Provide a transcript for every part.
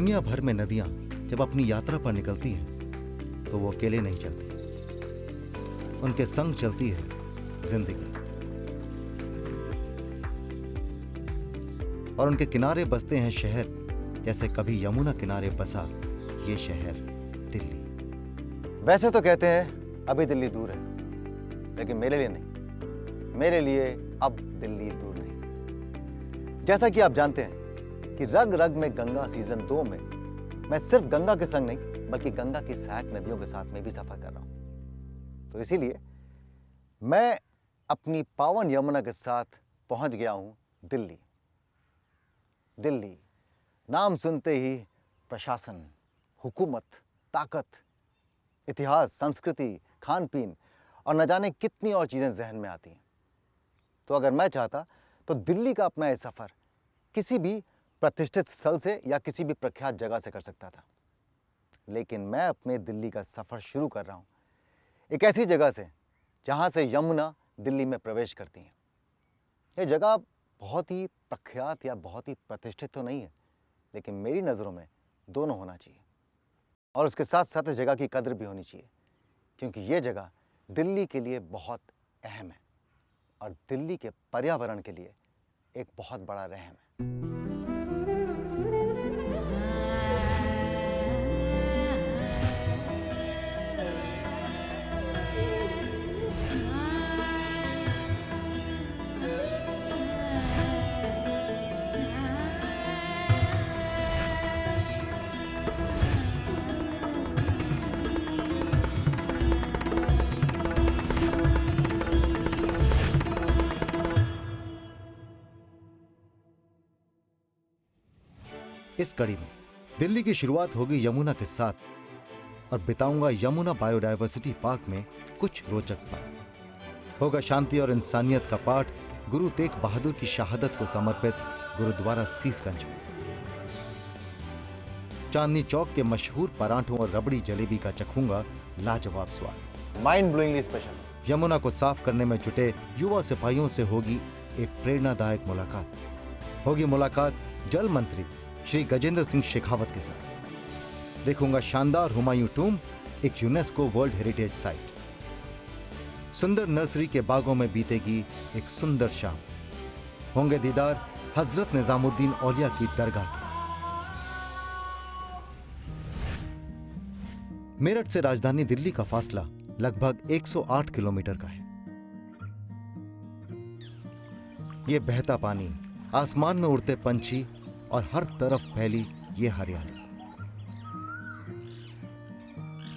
दुनिया भर में नदियां जब अपनी यात्रा पर निकलती हैं तो वो अकेले नहीं चलती, उनके संग चलती है जिंदगी। और उनके किनारे बसते हैं शहर, जैसे कभी यमुना किनारे बसा ये शहर दिल्ली। वैसे तो कहते हैं अभी दिल्ली दूर है, लेकिन मेरे लिए नहीं। मेरे लिए अब दिल्ली दूर नहीं। जैसा कि आप जानते हैं कि रग रग में गंगा सीजन 2 में मैं सिर्फ गंगा के संग नहीं बल्कि गंगा की सहायक नदियों के साथ में भी सफर कर रहा हूं। तो इसीलिए मैं अपनी पावन यमुना के साथ पहुंच गया हूं दिल्ली। दिल्ली नाम सुनते ही प्रशासन, हुकूमत, ताकत, इतिहास, संस्कृति, खान पीन और न जाने कितनी और चीजें जहन में आती हैं। तो अगर मैं चाहता तो दिल्ली का अपना यह सफर किसी भी प्रतिष्ठित स्थल से या किसी भी प्रख्यात जगह से कर सकता था, लेकिन मैं अपने दिल्ली का सफर शुरू कर रहा हूं एक ऐसी जगह से जहां से यमुना दिल्ली में प्रवेश करती है। यह जगह बहुत ही प्रख्यात या बहुत ही प्रतिष्ठित तो नहीं है, लेकिन मेरी नज़रों में दोनों होना चाहिए और उसके साथ साथ इस जगह की कद्र भी होनी चाहिए, क्योंकि ये जगह दिल्ली के लिए बहुत अहम है और दिल्ली के पर्यावरण के लिए एक बहुत बड़ा रहम है। इस कड़ी में दिल्ली की शुरुआत होगी यमुना के साथ और बिताऊंगा यमुना बायोडायवर्सिटी पार्क में कुछ रोचक पल। होगा शांति और इंसानियत का पाठ गुरु तेग बहादुर की शहादत को समर्पित गुरुद्वारा सीसगंज में। चांदनी चौक के मशहूर परांठों और रबड़ी जलेबी का चखूंगा लाजवाब स्वाद। Mind blowingly special. यमुना को साफ करने में जुटे युवा सिपाहियों से होगी एक प्रेरणादायक मुलाकात। होगी मुलाकात जल मंत्री श्री गजेंद्र सिंह शेखावत के साथ। देखूंगा शानदार हुमायूं टूम, एक यूनेस्को वर्ल्ड हेरिटेज साइट। सुंदर नर्सरी के बागों में बीतेगी एक सुंदर शाम। होंगे दीदार हजरत निजामुद्दीन औलिया की दरगाह के। मेरठ से राजधानी दिल्ली का फासला लगभग 108 किलोमीटर का है। ये बहता पानी, आसमान में उड़ते पंछी और हर तरफ फैली ये हरियाली।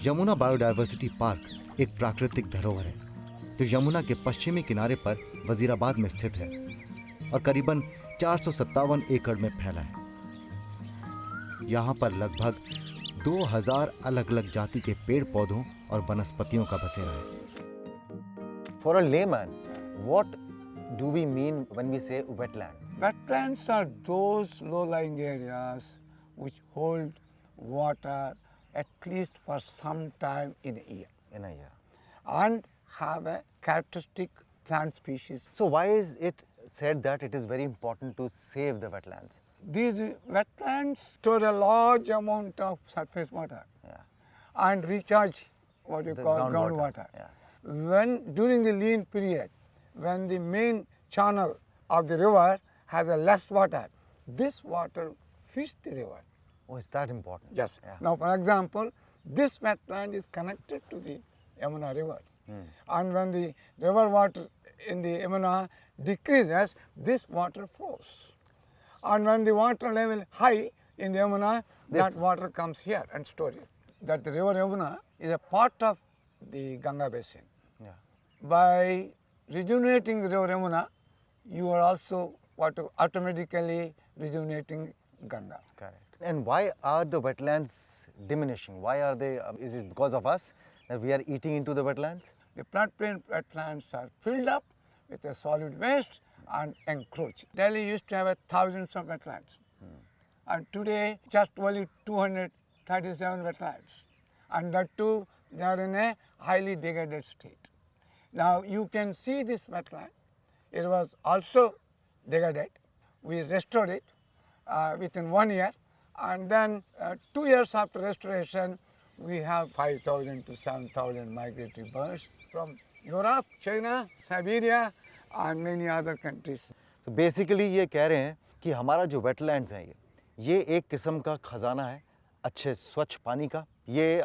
यमुना बायोडायवर्सिटी पार्क एक प्राकृतिक धरोहर है जो यमुना के पश्चिमी किनारे पर वजीराबाद में स्थित है और करीबन 457 एकड़ में फैला है। यहां पर लगभग 2000 अलग अलग जाति के पेड़ पौधों और वनस्पतियों का बसेरा है। For a layman, what do we mean when we say wetland? Wetlands are those low-lying areas which hold water at least for some time in a year In a year. and have a characteristic plant species. So why is it said that it is very important to save the wetlands? These wetlands store a large amount of surface water Yeah. and recharge what you The call groundwater, groundwater. yeah. When during the lean period, when the main channel of the river has a less water, this water feeds the river. Oh, is that important? Yes. Yeah. Now, for example, this wetland is connected to the Yamuna river. And when the river water in the Yamuna decreases, this water flows. And when the water level high in the Yamuna, that water comes here and stores it. That the river Yamuna is a part of the Ganga basin. Yeah. By rejuvenating the river Yamuna, you are also automatically rejuvenating Ganga. Correct. And why are the wetlands diminishing? Why are they? Is it because of us that we are eating into the wetlands? The floodplain wetlands are filled up with a solid waste and encroach. Delhi used to have thousands of wetlands, and today just only 237 wetlands, and that too they are in a highly degraded state. Now you can see this wetland. It was also degraded. We restored it within 1 year, And then 2 years after restoration, we have 5,000 to 7,000 migratory birds from Europe, China, Siberia, and many other countries. तो basically ये कह रहे हैं कि हमारा जो wetlands हैं ये एक किस्म का खजाना है अच्छे स्वच्छ पानी का। ये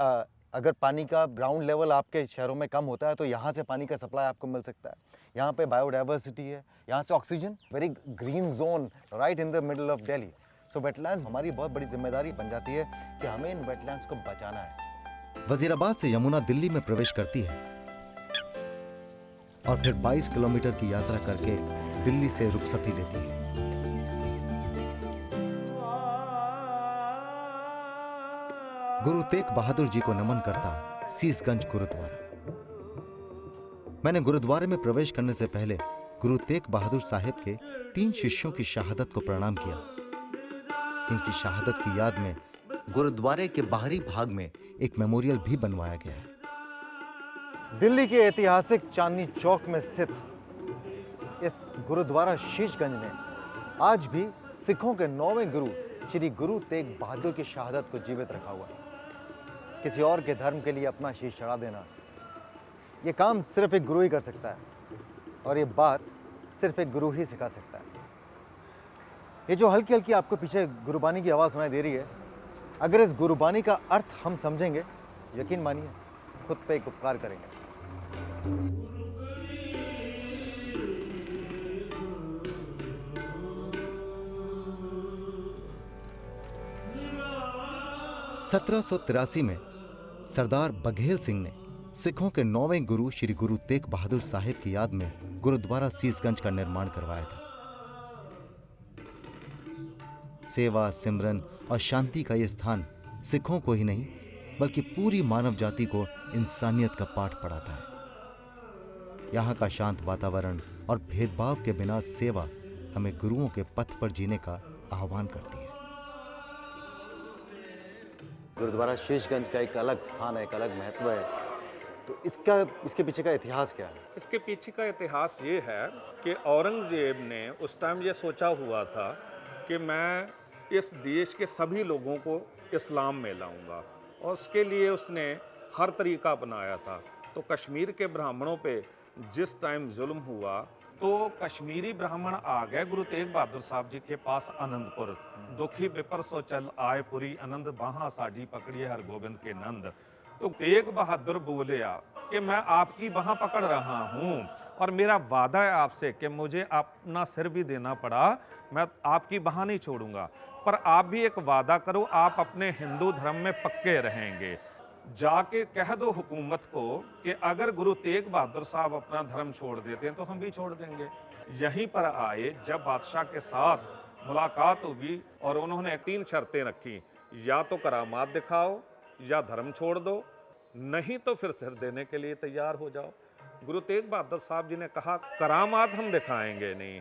अगर पानी का ग्राउंड लेवल आपके शहरों में कम होता है तो यहाँ से पानी का सप्लाई आपको मिल सकता है। यहाँ पे बायोडाइवर्सिटी है, यहाँ से oxygen, very green zone right in the middle of Delhi. So wetlands हमारी बहुत बड़ी जिम्मेदारी बन जाती है कि हमें इन वेटलैंड्स को बचाना है। वजीराबाद से यमुना दिल्ली में प्रवेश करती है और फिर 22 किलोमीटर की यात्रा करके दिल्ली से रुखसती लेती है। गुरु तेग बहादुर जी को नमन करता सीसगंज गुरुद्वारा। मैंने गुरुद्वारे में प्रवेश करने से पहले गुरु तेग बहादुर साहिब के 3 शिष्यों की शहादत को प्रणाम किया, जिनकी शहादत की याद में गुरुद्वारे के बाहरी भाग में एक मेमोरियल भी बनवाया गया है। दिल्ली के ऐतिहासिक चांदनी चौक में स्थित इस गुरुद्वारा शीशगंज ने आज भी सिखों के 9वें गुरु श्री गुरु तेग बहादुर की शहादत को जीवित रखा हुआ है। किसी और के धर्म के लिए अपना शीश चढ़ा देना, ये काम सिर्फ एक गुरु ही कर सकता है और ये बात सिर्फ एक गुरु ही सिखा सकता है। ये जो हल्की हल्की आपको पीछे गुरुबानी की आवाज़ सुनाई दे रही है, अगर इस गुरुबानी का अर्थ हम समझेंगे, यकीन मानिए खुद पे एक उपकार करेंगे। (1783) में सरदार बघेल सिंह ने सिखों के 9वें गुरु श्री गुरु तेग बहादुर साहिब की याद में गुरुद्वारा सीसगंज का निर्माण करवाया था। सेवा, सिमरन और शांति का यह स्थान सिखों को ही नहीं बल्कि पूरी मानव जाति को इंसानियत का पाठ पढ़ाता है। यहाँ का शांत वातावरण और भेदभाव के बिना सेवा हमें गुरुओं के पथ पर जीने का आह्वान करती है। गुरुद्वारा शीशगंज का एक अलग स्थान है, एक अलग महत्व है, तो इसके पीछे का इतिहास क्या है? इसके पीछे का इतिहास ये है कि औरंगजेब ने उस टाइम ये सोचा हुआ था कि मैं इस देश के सभी लोगों को इस्लाम में लाऊंगा, और उसके लिए उसने हर तरीका अपनाया था। तो कश्मीर के ब्राह्मणों पे जिस टाइम जुल्म हुआ तो कश्मीरी ब्राह्मण आ गए गुरु तेग बहादुर साहब जी के पास आनंदपुर। दुखी विपर सो चल आए पुरी आनंद बाहा साड़ी पकड़िए हर गोविंद के नंद। तो तेग बहादुर बोले कि मैं आपकी बाह पकड़ रहा हूँ और मेरा वादा है आपसे कि मुझे अपना सिर भी देना पड़ा, मैं आपकी बाह नहीं छोड़ूंगा, पर आप भी एक वादा करो, आप अपने हिंदू धर्म में पक्के रहेंगे। जाके कह दो हुकूमत को कि अगर गुरु तेग बहादुर साहब अपना धर्म छोड़ देते हैं तो हम भी छोड़ देंगे। यहीं पर आए जब बादशाह के साथ मुलाकात होगी और उन्होंने 3 शर्तें रखी, या तो करामात दिखाओ, या धर्म छोड़ दो, नहीं तो फिर सिर देने के लिए तैयार हो जाओ। गुरु तेग बहादुर साहब जी ने कहा करामात हम दिखाएंगे नहीं,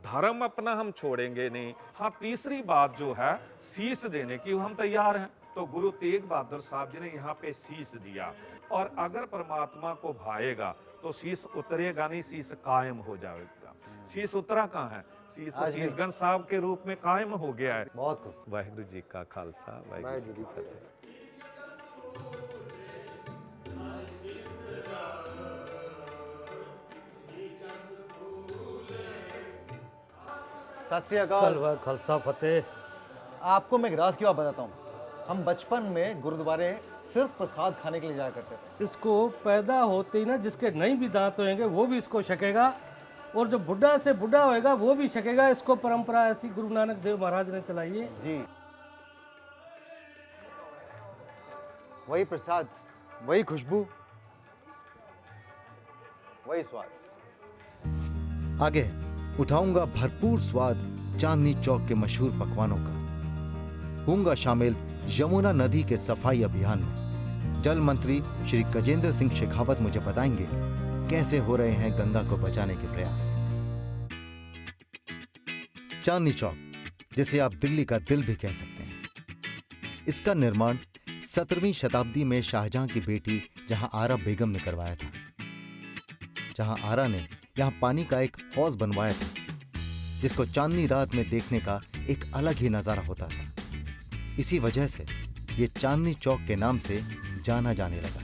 धर्म अपना हम छोड़ेंगे नहीं, हाँ तीसरी बात जो है शीश देने की हम तैयार हैं। तो गुरु तेग बहादुर साहब जी ने यहाँ पे शीश दिया, और अगर परमात्मा को भाएगा तो शीश उतरेगा नहीं, शीश कायम हो जाएगा। शीश उतरा कहाँ है? शीश तो शीशगंज साहब के रूप में कायम हो गया है। बहुत खूब। वाहिगुरु जी का खालसा, वाहिगुरु जी की फतेह। सत श्री अकाल। कल खालसा फतेह। आपको मैं एक राज की बात बताता हूँ, हम बचपन में गुरुद्वारे सिर्फ प्रसाद खाने के लिए जाया करते थे। इसको पैदा होते ही ना जिसके नहीं भी दांत होंगे वो भी इसको छकेगा, और जो बुढ़ा से बुढ़ा होएगा वो भी छकेगा। इसको परंपरा ऐसी गुरु नानक देव महाराज ने चलाई है जी। वही प्रसाद, वही खुशबू, वही स्वाद। आगे उठाऊंगा भरपूर स्वाद चांदनी चौक के मशहूर पकवानों का। होऊंगा शामिल यमुना नदी के सफाई अभियान में। जल मंत्री श्री गजेंद्र सिंह शेखावत मुझे बताएंगे कैसे हो रहे हैं गंगा को बचाने के प्रयास। चांदनी चौक, जिसे आप दिल्ली का दिल भी कह सकते हैं, इसका निर्माण 17वीं शताब्दी में शाहजहां की बेटी जहां आरा बेगम ने करवाया था। जहां आरा ने यहां पानी का एक हौज बनवाया था, जिसको चांदनी रात में देखने का एक अलग ही नजारा होता था। इसी वजह से ये चांदनी चौक के नाम से जाना जाने लगा।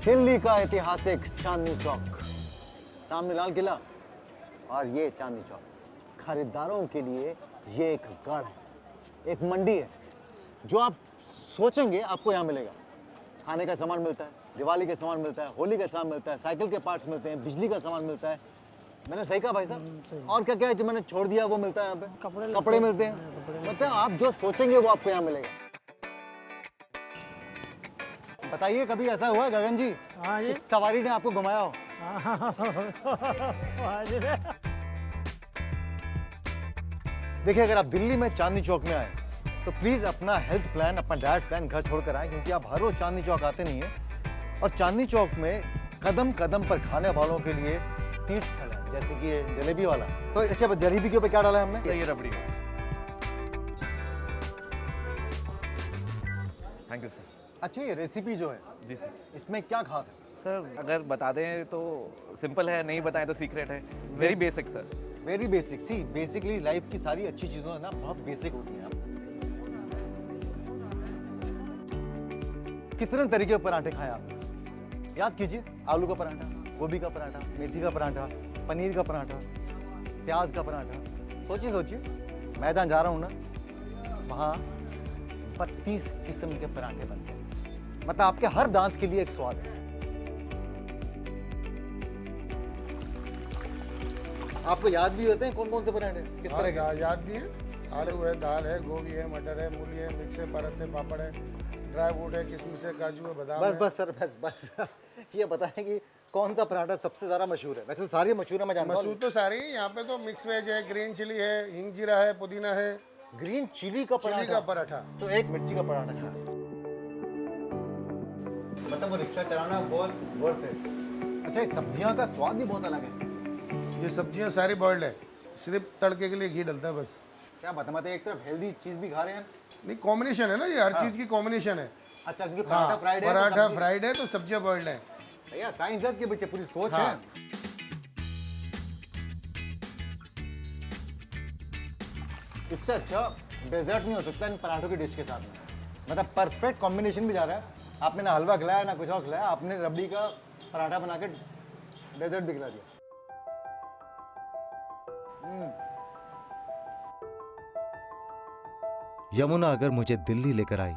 दिल्ली का ऐतिहासिक चांदनी चौक, सामने लाल किला और ये चांदनी चौक। खरीदारों के लिए ये एक गढ़ है, एक मंडी है। जो आप सोचेंगे आपको यहाँ मिलेगा। खाने का सामान मिलता है, दिवाली का सामान मिलता है, होली का सामान मिलता है, साइकिल के पार्ट्स मिलते हैं, बिजली का सामान मिलता है। मैंने सही कहा भाई साहब? और क्या क्या है जो मैंने छोड़ दिया वो मिलता है यहाँ पे? कपड़े मिलते हैं। मतलब आप जो सोचेंगे वो आपको यहाँ मिलेगा। बताइए कभी ऐसा हुआ है गगन जी कि सवारी ने आपको घुमाया हो? देखिए, अगर आप दिल्ली में चांदनी चौक में आए तो प्लीज अपना हेल्थ प्लान, अपना डाइट प्लान घर छोड़कर आए, क्योंकि आप हर रोज चांदनी चौक आते नहीं है। और चांदनी चौक में कदम कदम पर खाने वालों के लिए तीर्थ स्थल है, जैसे कि ये जलेबी वाला। तो अच्छा, जलेबी के ऊपर क्या डाला है हमने? ये रबड़ी। Thank you sir. अच्छा, ये रेसिपी जो है जी सर। इसमें क्या खास है? सर अगर बता दें तो सिंपल है, नहीं बताएं तो सीक्रेट है। Very basic sir. Very basic. See basically life की सारी अच्छी चीज़ों है ना बहुत बेसिक होती हैं। कितने तरीके के पराठे खाए आपने? याद कीजिए, आलू का पराठा, गोभी का पराठा, मेथी का पराठा, पनीर का पराठा, प्याज का पराठा। सोचिए सोचिए, मैं जहाँ जा रहा हूँ ना वहाँ 32 किस्म के पराठे बनते हैं। मतलब आपके हर दांत के लिए एक स्वाद है। आपको याद भी होते हैं कौन कौन से पराठे किस तरह के? याद नहीं है। आलू है, दाल है, गोभी है, मटर है, मूली है, मिक्स है, परत है, पापड़ है, ड्राई फ्रूट है, किशमिश है, काजू है, बादाम बस है। बस सर, बस ये बताएं कि कौन सा पराठा सबसे ज्यादा मशहूर है? वैसे सारी मशहूर है, मैं जानता हूँ। मसूर तो सारी ही, यहाँ पे तो मिक्स वेज है, ग्रीन चिली है, हिंग जीरा है, पुदीना है। ग्रीन चिली का पराठा? चिली का पराठा। तो एक मिर्ची का पराठा खा। मतलब वो रिक्शा चलाना बहुत वर्थ है। अच्छा, इस सब्जियां का स्वाद भी बहुत अलग है। ये सब्जियाँ सारी बॉइल्ड है, सिर्फ तड़के के लिए घी डलता है बस। क्या बात है, मतलब एक तरफ हेल्दी चीज भी खा रहे हैं। नहीं, कॉम्बिनेशन है ना, ये हर चीज की कॉम्बिनेशन है। अच्छा, क्योंकि पराठा फ्राइड है, पराठा फ्राइड है तो सब्जियाँ बॉइल्ड है। भैया साइंस के पीछे पूरी सोच हाँ। है। इससे अच्छा डेजर्ट नहीं हो सकता इन पराठों की डिश के साथ में। मतलब परफेक्ट कॉम्बिनेशन भी जा रहा है। आपने ना हलवा खिलाया ना कुछ और खिलाया, आपने रबड़ी का पराठा बना के डेजर्ट भी खिला दिया। यमुना अगर मुझे दिल्ली लेकर आई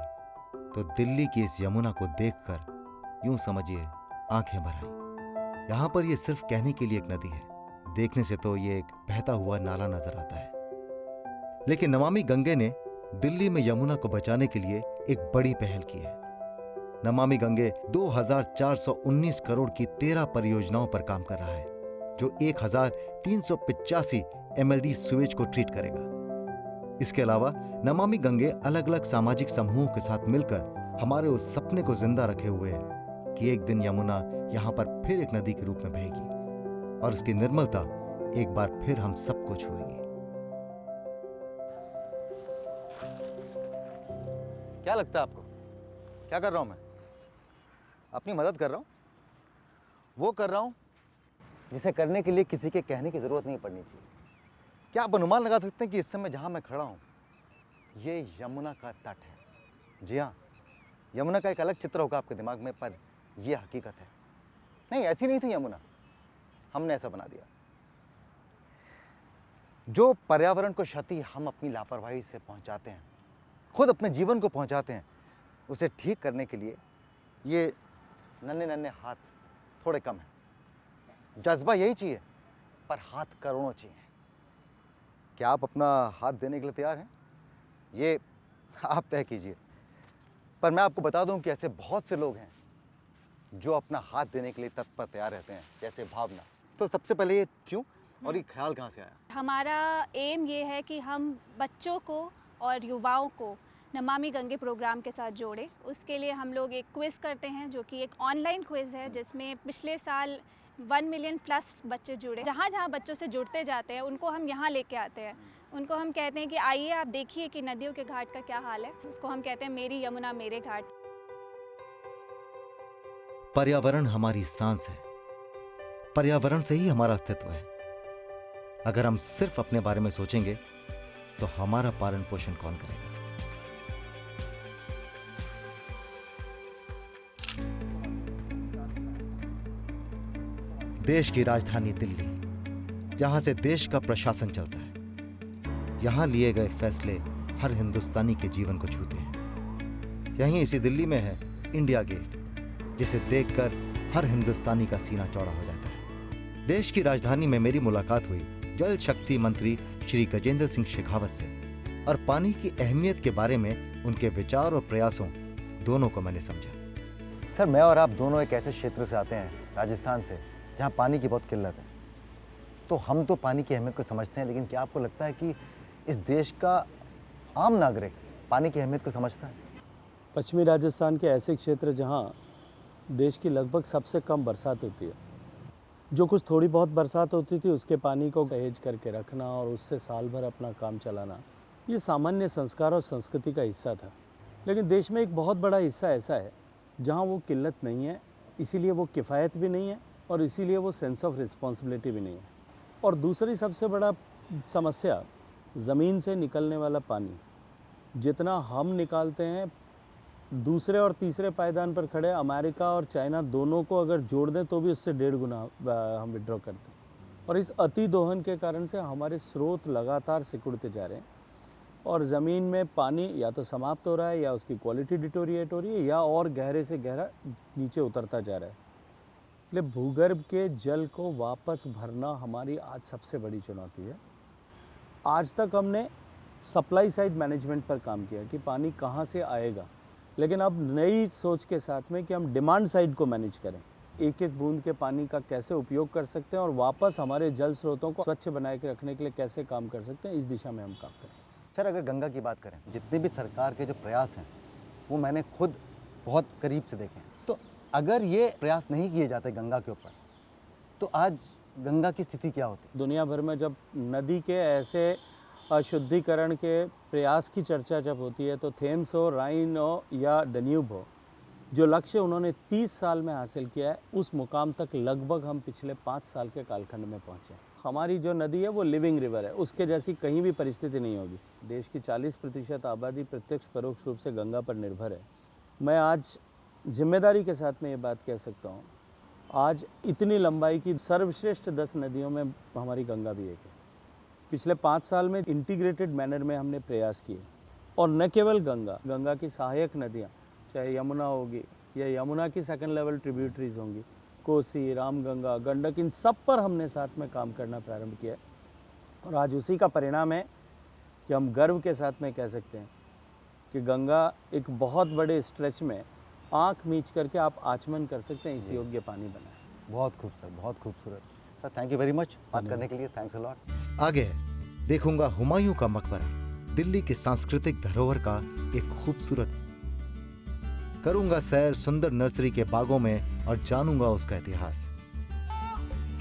तो दिल्ली की इस यमुना को देखकर यूं समझिए आंखें भर आई। यहां पर ये सिर्फ कहने के लिए एक नदी है, देखने से तो ये एक बहता हुआ नाला नजर आता है। लेकिन नमामि गंगे ने दिल्ली में यमुना को बचाने के लिए एक बड़ी पहल की है। नमामि गंगे 2419 करोड़ की 13 परियोजनाओं पर काम कर रहा है, जो 1385 MLD सुएज को ट्रीट करेगा। इसके अलावा नमामि गंगे अलग अलग सामाजिक समूहों के साथ मिलकर हमारे उस सपने को जिंदा रखे हुए है कि एक दिन यमुना यहां पर फिर एक नदी के रूप में बहेगी और उसकी निर्मलता एक बार फिर हम सबको छुएगी। क्या लगता है आपको? क्या कर रहा हूं मैं? अपनी मदद कर रहा हूं। वो कर रहा हूं जिसे करने के लिए किसी के कहने की जरूरत नहीं पड़नी चाहिए। क्या आप अनुमान लगा सकते हैं कि इस समय जहां मैं खड़ा हूं ये यमुना का तट है? जी हाँ, यमुना का एक अलग चित्र होगा आपके दिमाग में, पर यह हकीकत है। नहीं, ऐसी नहीं थी यमुना, हमने ऐसा बना दिया। जो पर्यावरण को क्षति हम अपनी लापरवाही से पहुंचाते हैं, खुद अपने जीवन को पहुंचाते हैं, उसे ठीक करने के लिए ये नन्हे नन्हे हाथ थोड़े कम हैं। जज्बा यही चाहिए, पर हाथ करोड़ों चाहिए। क्या आप अपना हाथ देने के लिए तैयार हैं? ये आप तय कीजिए। पर मैं आपको बता दूं कि ऐसे बहुत से लोग हैं जो अपना हाथ देने के लिए तत्पर तैयार रहते हैं, जैसे भावना। तो सबसे पहले ये क्यों और ये ख्याल कहाँ से आया? हमारा एम ये है कि हम बच्चों को और युवाओं को नमामि गंगे प्रोग्राम के साथ जोड़ें। उसके लिए हम लोग एक क्विज़ करते हैं जो कि एक ऑनलाइन क्विज़ है, जिसमें पिछले साल 1 मिलियन प्लस बच्चे जुड़े। जहाँ जहाँ बच्चों से जुड़ते जाते हैं उनको हम यहाँ लेके आते हैं। उनको हम कहते हैं कि आइए आप देखिए कि नदियों के घाट का क्या हाल है। उसको हम कहते हैं मेरी यमुना मेरे घाट। पर्यावरण हमारी सांस है, पर्यावरण से ही हमारा अस्तित्व है। अगर हम सिर्फ अपने बारे में सोचेंगे तो हमारा पालन पोषण कौन करेगा? देश की राजधानी दिल्ली, जहां से देश का प्रशासन चलता है। यहां लिए गए फैसले हर हिंदुस्तानी के जीवन को छूते हैं। यहीं इसी दिल्ली में है इंडिया गेट, जिसे देखकर हर हिंदुस्तानी का सीना चौड़ा हो जाता है। देश की राजधानी में मेरी मुलाकात हुई जल शक्ति मंत्री श्री गजेंद्र सिंह शेखावत से, और पानी की अहमियत के बारे में उनके विचार और प्रयासों दोनों को मैंने समझा। सर, मैं और आप दोनों एक ऐसे क्षेत्र से आते हैं, राजस्थान से, जहाँ पानी की बहुत किल्लत है। तो हम तो पानी की अहमियत को समझते हैं, लेकिन क्या आपको लगता है कि इस देश का आम नागरिक पानी की अहमियत को समझता है? पश्चिमी राजस्थान के ऐसे क्षेत्र जहाँ देश की लगभग सबसे कम बरसात होती है, जो कुछ थोड़ी बहुत बरसात होती थी उसके पानी को सहेज करके रखना और उससे साल भर अपना काम चलाना, ये सामान्य संस्कार और संस्कृति का हिस्सा था। लेकिन देश में एक बहुत बड़ा हिस्सा ऐसा है जहाँ वो किल्लत नहीं है, इसीलिए वो किफ़ायत भी नहीं है और इसीलिए वो सेंस ऑफ रिस्पॉन्सिबिलिटी भी नहीं है। और दूसरी सबसे बड़ा समस्या ज़मीन से निकलने वाला पानी, जितना हम निकालते हैं, दूसरे और तीसरे पायदान पर खड़े अमेरिका और चाइना दोनों को अगर जोड़ दें तो भी उससे 1.5 गुना हम विड्रॉ करते हैं। और इस अति दोहन के कारण से हमारे स्रोत लगातार सिकुड़ते जा रहे हैं और ज़मीन में पानी या तो समाप्त हो रहा है या उसकी क्वालिटी डिटोरिएट हो रही है या और गहरे से गहरा नीचे उतरता जा रहा है। इसलिए भूगर्भ के जल को वापस भरना हमारी आज सबसे बड़ी चुनौती है। आज तक हमने सप्लाई साइड मैनेजमेंट पर काम किया कि पानी कहाँ से आएगा, लेकिन अब नई सोच के साथ में कि हम डिमांड साइड को मैनेज करें, एक एक बूंद के पानी का कैसे उपयोग कर सकते हैं और वापस हमारे जल स्रोतों को स्वच्छ बनाए के रखने के लिए कैसे काम कर सकते हैं, इस दिशा में हम काम करें। सर, अगर गंगा की बात करें, जितने भी सरकार के जो प्रयास हैं वो मैंने खुद बहुत करीब से देखे हैं। तो अगर ये प्रयास नहीं किए जाते गंगा के ऊपर, तो आज गंगा की स्थिति क्या होती? दुनिया भर में जब नदी के ऐसे अशुद्धिकरण के प्रयास की चर्चा जब होती है तो थेम्स हो, राइन हो या डन्यूब हो, जो लक्ष्य उन्होंने 30 साल में हासिल किया है, उस मुकाम तक लगभग हम पिछले 5 साल के कालखंड में पहुँचे। हमारी जो नदी है वो लिविंग रिवर है, उसके जैसी कहीं भी परिस्थिति नहीं होगी। देश की 40% आबादी प्रत्यक्ष परोक्ष रूप से गंगा पर निर्भर है। मैं आज जिम्मेदारी के साथ में ये बात कह सकता हूँ, आज इतनी लंबाई की सर्वश्रेष्ठ 10 नदियों में हमारी गंगा भी एक है। पिछले 5 साल में इंटीग्रेटेड मैनर में हमने प्रयास किए, और न केवल गंगा, गंगा की सहायक नदियाँ, चाहे यमुना होगी या यमुना की सेकंड लेवल ट्रिब्यूटरीज होंगी, कोसी, रामगंगा, गंडक, इन सब पर हमने साथ में काम करना प्रारंभ किया है। और आज उसी का परिणाम है कि हम गर्व के साथ में कह सकते हैं कि गंगा एक बहुत बड़े स्ट्रेच में आँख मीच करके आप आचमन कर सकते हैं, इस योग्य पानी बना है। बहुत खूब सर, बहुत खूबसूरत sir. Thank you very much बात करने के लिए। Thanks a lot. आगे देखूंगा हुमायूं का मकबरा, दिल्ली की सांस्कृतिक धरोहर का एक खूबसूरत। करूंगा सैर सुंदर नर्सरी के बागों में और जानूंगा उसका इतिहास।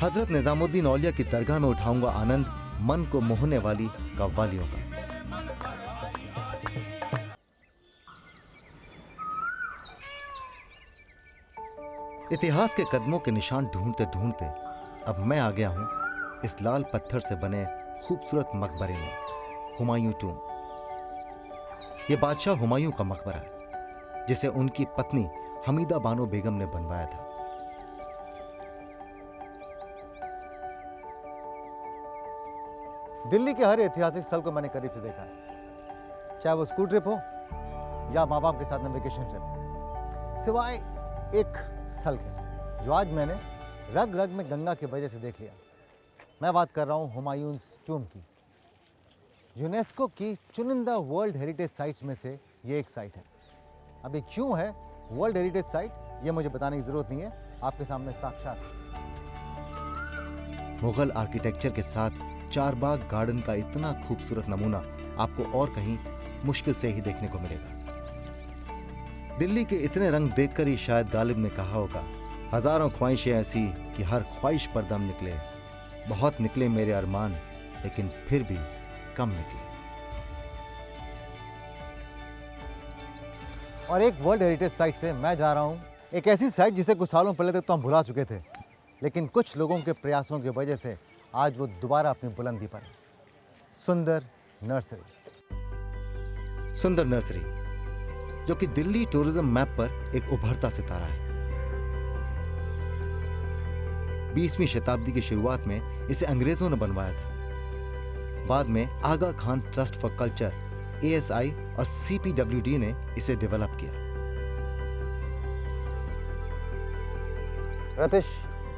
हजरत निजामुद्दीन औलिया की दरगाह में उठाऊंगा आनंद, मन को मोहने वाली कव्वालियों का। इतिहास के कदमों के निशान ढूंढते ढूंढते अब मैं आ गया हूं इस लाल पत्थर से बने खूबसूरत मकबरे में, हुमायूं टूम। यह बादशाह हुमायूं का मकबरा है, जिसे उनकी पत्नी हमीदा बानो बेगम ने बनवाया था। दिल्ली के हर ऐतिहासिक स्थल को मैंने करीब से देखा है, चाहे वो स्कूल ट्रिप हो या माँ बाप के साथ में वेकेशन ट्रिप, सिवाय एक स्थल के जो आज मैंने रग रग में गंगा की वजह से देख लिया। मैं बात कर रहा हूँ हुमायूंस टूम की। यूनेस्को की चुनिंदा वर्ल्ड हेरिटेज साइट्स में से ये एक साइट है। अब ये क्यों है वर्ल्ड हेरिटेज साइट, ये मुझे बताने की जरूरत नहीं है, आपके सामने साक्षात। मुगल आर्किटेक्चर के साथ चारबाग गार्डन का इतना खूबसूरत नमूना आपको और कहीं मुश्किल से ही देखने को मिलेगा। दिल्ली के इतने रंग देखकर ही शायद गालिब ने कहा होगा, हजारों ख्वाहिशें ऐसी कि हर ख्वाहिश पर दम निकले, बहुत निकले मेरे अरमान लेकिन फिर भी कम निकले। और एक वर्ल्ड हेरिटेज साइट से मैं जा रहा हूँ एक ऐसी साइट जिसे कुछ सालों पहले तक तो हम भुला चुके थे, लेकिन कुछ लोगों के प्रयासों की वजह से आज वो दोबारा अपनी बुलंदी पर है। सुंदर नर्सरी। सुंदर नर्सरी, जो कि दिल्ली टूरिज्म मैप पर एक उभरता सितारा है। 20वीं शताब्दी की शुरुआत में इसे अंग्रेजों ने बनवाया था। बाद में Aga Khan trust for culture, ASI और CPWD ने इसे डेवलप किया। रतीश,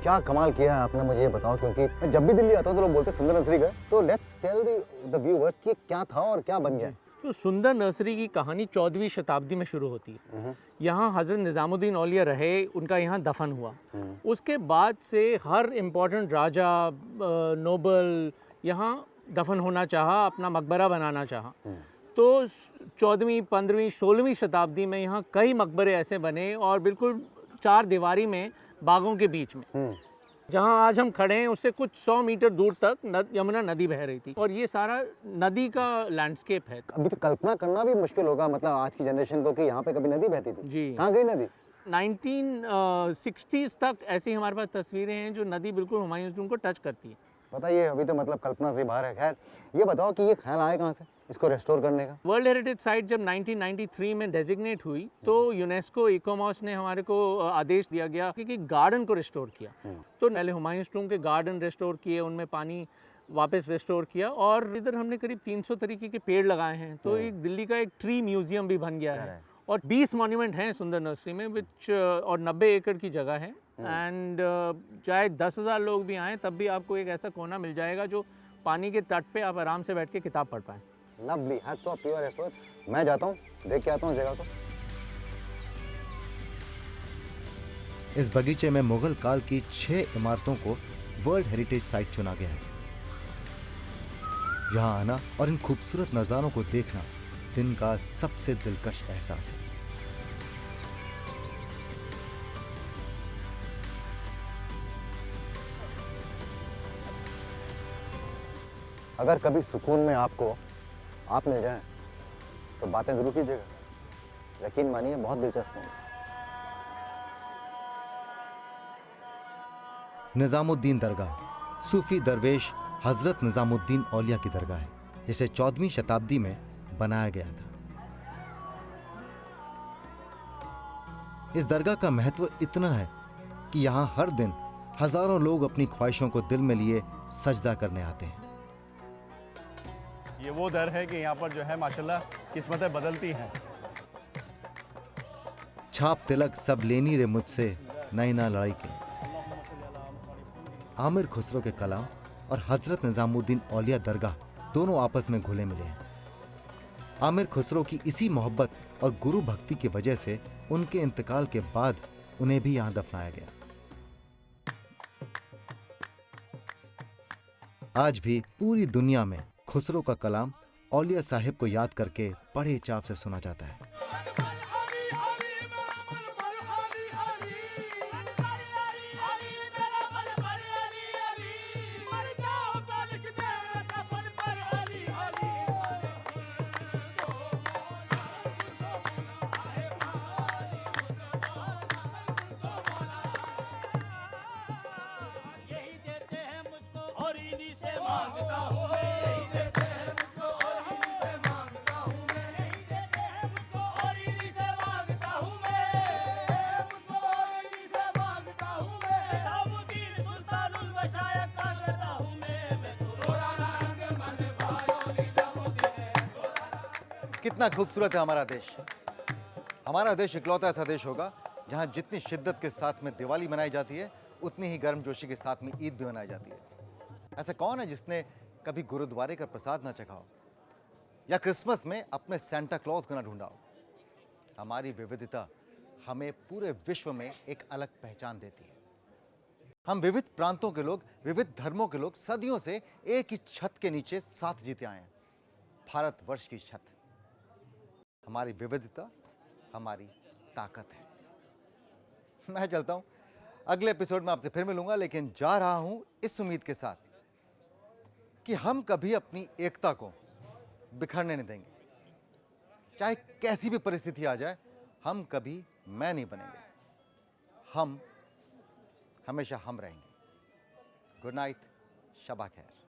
क्या कमाल किया है आपने, मुझे ये बताओ, क्योंकि मैं जब भी दिल्ली आता हूँ तो लोग बोलते हैं सुंदर नर्सरी गए। तो लेट्स टेल द व्यूअर्स कि क्या था और क्या बन गया। तो सुंदर नर्सरी की कहानी 14वीं शताब्दी में शुरू होती है। यहाँ हज़रत निज़ामुद्दीन औलिया रहे, उनका यहाँ दफन हुआ। उसके बाद से हर इम्पोर्टेंट राजा, नोबल यहाँ दफन होना चाहा, अपना मकबरा बनाना चाहा। तो 14वीं, 15वीं, 16वीं शताब्दी में यहाँ कई मकबरे ऐसे बने और बिल्कुल चार दीवारी में, बागों के बीच में, जहाँ आज हम खड़े हैं उससे कुछ 100 मीटर दूर तक यमुना नदी बह रही थी और ये सारा नदी का लैंडस्केप है। अभी तो कल्पना करना भी मुश्किल होगा, मतलब आज की जनरेशन को, कि यहाँ पे कभी नदी बहती थी। जी। कहाँ गई नदी? 1960s तक ऐसी हमारे पास तस्वीरें हैं जो नदी बिल्कुल हुमायूं टूम को टच करती है। पता ये अभी तो मतलब कल्पना से बाहर है। खैर ये बताओ कि ये ख्याल आया कहाँ से इसको रेस्टोर करने का? वर्ल्ड हेरिटेज साइट जब 1993 में डेजिग्नेट हुई तो यूनेस्को इकोमॉस ने हमारे को आदेश दिया गया कि गार्डन को रिस्टोर किया। तो पहले हुमायूं टूम के गार्डन रिस्टोर किए, उनमें पानी वापस रिस्टोर किया और इधर हमने करीब 300 तरीके के पेड़ लगाए हैं। तो एक दिल्ली का एक ट्री म्यूजियम भी बन गया है और 20 मॉन्यूमेंट हैं सुंदर नर्सरी में, विच और 90 एकड़ की जगह है। एंड चाहे 10,000 लोग भी आएँ तब भी आपको एक ऐसा कोना मिल जाएगा जो पानी के तट पे आप आराम से बैठ के किताब पढ़ पाएँ। Lovely, hats off your effort. मैं जाता हूँ, देख के आता हूँ जगह को। इस बगीचे में मुगल काल की 6 इमारतों को वर्ल्ड हेरिटेज साइट चुना गया है। यहाँ आना और इन खूबसूरत नजारों को देखना दिन का सबसे दिलकश एहसास है। अगर कभी सुकून में आपको आप मिल जाएं तो बातें जरूर कीजिएगा। यकीन मानिए बहुत दिलचस्प है। निजामुद्दीन दरगाह सूफी दरवेश हजरत निजामुद्दीन औलिया की दरगाह है, जिसे 14वीं शताब्दी में बनाया गया था। इस दरगाह का महत्व इतना है कि यहाँ हर दिन हजारों लोग अपनी ख्वाहिशों को दिल में लिए सजदा करने आते हैं। ये वो दर है कि यहाँ पर जो है माशाल्लाह किस्मतें बदलती हैं। छाप तिलक सब लेनी रे मुझसे नई ना लड़ाई के, आमिर खुसरो के कलाम और हजरत निजामुद्दीन औलिया दरगाह दोनों आपस में घुले मिले हैं। आमिर खुसरो की इसी मोहब्बत और गुरु भक्ति की वजह से उनके इंतकाल के बाद उन्हें भी यहां दफनाया गया। आज भी पूरी दुनिया में खुसरो का कलाम औलिया साहिब को याद करके बड़े चाव से सुना जाता है। कितना खूबसूरत है हमारा देश। हमारा देश इकलौता ऐसा देश होगा जहां जितनी शिद्दत के साथ में दिवाली मनाई जाती है उतनी ही गर्मजोशी के साथ में ईद भी मनाई जाती है। ऐसा कौन है जिसने कभी गुरुद्वारे का प्रसाद ना चखा हो या क्रिसमस में अपने सेंटा क्लॉज को ना ढूंढा हो? हमारी विविधता हमें पूरे विश्व में एक अलग पहचान देती है। हम विविध प्रांतों के लोग, विविध धर्मों के लोग सदियों से एक ही छत के नीचे साथ जीते आए हैं। भारतवर्ष की छत हमारी विविधता, हमारी ताकत है। मैं चलता हूं, अगले एपिसोड में आपसे फिर मिलूंगा, लेकिन जा रहा हूं इस उम्मीद के साथ कि हम कभी अपनी एकता को बिखरने नहीं देंगे। चाहे कैसी भी परिस्थिति आ जाए, हम कभी मैं नहीं बनेंगे। हम हमेशा हम रहेंगे। गुड नाइट, शबा खैर।